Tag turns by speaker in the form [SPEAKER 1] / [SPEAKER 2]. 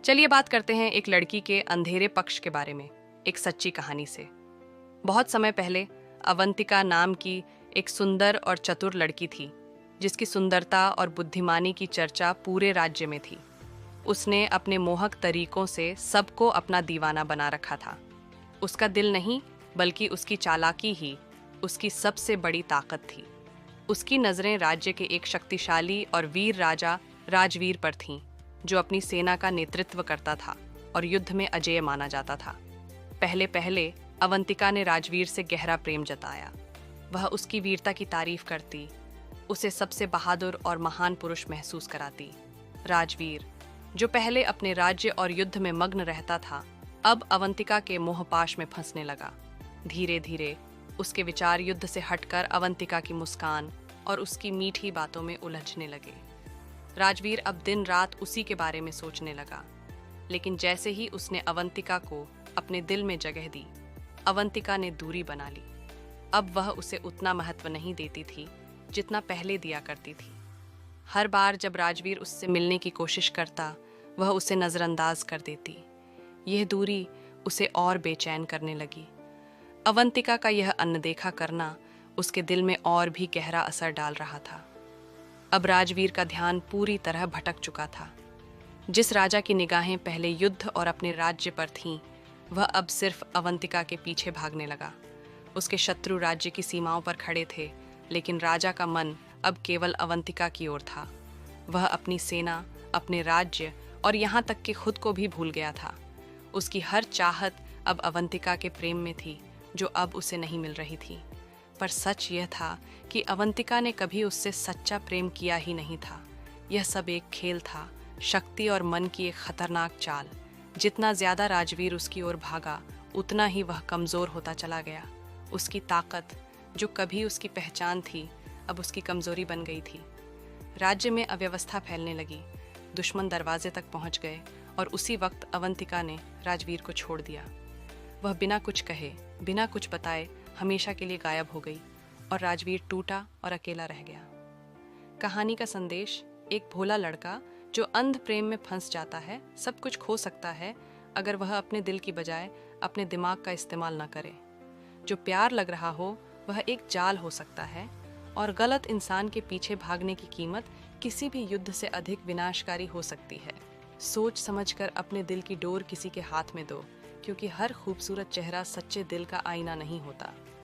[SPEAKER 1] चलिए बात करते हैं एक लड़की के अंधेरे पक्ष के बारे में, एक सच्ची कहानी से। बहुत समय पहले अवंतिका नाम की एक सुंदर और चतुर लड़की थी, जिसकी सुंदरता और बुद्धिमानी की चर्चा पूरे राज्य में थी। उसने अपने मोहक तरीकों से सबको अपना दीवाना बना रखा था। उसका दिल नहीं, बल्कि उसकी चालाकी ही उसकी सबसे बड़ी ताकत थी। उसकी नज़रें राज्य के एक शक्तिशाली और वीर राजा राजवीर पर थीं, जो अपनी सेना का नेतृत्व करता था और युद्ध में अजेय माना जाता था। पहले पहले अवंतिका ने राजवीर से गहरा प्रेम जताया। वह उसकी वीरता की तारीफ करती, उसे सबसे बहादुर और महान पुरुष महसूस कराती। राजवीर, जो पहले अपने राज्य और युद्ध में मग्न रहता था, अब अवंतिका के मोहपाश में फंसने लगा। धीरे धीरे उसके विचार युद्ध से हटकर अवंतिका की मुस्कान और उसकी मीठी बातों में उलझने लगे। राजवीर अब दिन रात उसी के बारे में सोचने लगा। लेकिन जैसे ही उसने अवंतिका को अपने दिल में जगह दी, अवंतिका ने दूरी बना ली। अब वह उसे उतना महत्व नहीं देती थी जितना पहले दिया करती थी। हर बार जब राजवीर उससे मिलने की कोशिश करता, वह उसे नज़रअंदाज कर देती। यह दूरी उसे और बेचैन करने लगी। अवंतिका का यह अनदेखा करना उसके दिल में और भी गहरा असर डाल रहा था। अब राजवीर का ध्यान पूरी तरह भटक चुका था। जिस राजा की निगाहें पहले युद्ध और अपने राज्य पर थीं, वह अब सिर्फ अवंतिका के पीछे भागने लगा। उसके शत्रु राज्य की सीमाओं पर खड़े थे, लेकिन राजा का मन अब केवल अवंतिका की ओर था। वह अपनी सेना, अपने राज्य और यहाँ तक कि खुद को भी भूल गया था। उसकी हर चाहत अब अवंतिका के प्रेम में थी, जो अब उसे नहीं मिल रही थी। पर सच यह था कि अवंतिका ने कभी उससे सच्चा प्रेम किया ही नहीं था। यह सब एक खेल था, शक्ति और मन की एक खतरनाक चाल। जितना ज्यादा राजवीर उसकी ओर भागा, उतना ही वह कमजोर होता चला गया। उसकी ताकत, जो कभी उसकी पहचान थी, अब उसकी कमजोरी बन गई थी। राज्य में अव्यवस्था फैलने लगी। दुश्मन दरवाजे तक पहुंच गए और उसी वक्त अवंतिका ने राजवीर को छोड़ दिया। वह बिना कुछ कहे, बिना कुछ बताए हमेशा के लिए गायब हो गई और राजवीर टूटा और अकेला रह गया। कहानी का संदेश: एक भोला लड़का जो अंध प्रेम में फंस जाता है, सब कुछ खो सकता है अगर वह अपने दिल की बजाय अपने दिमाग का इस्तेमाल न करे। जो प्यार लग रहा हो वह एक जाल हो सकता है, और गलत इंसान के पीछे भागने की कीमत किसी भी युद्ध से अधिक विनाशकारी हो सकती है। सोच समझकर अपने दिल की डोर किसी के हाथ में दो, क्योंकि हर खूबसूरत चेहरा सच्चे दिल का आईना नहीं होता।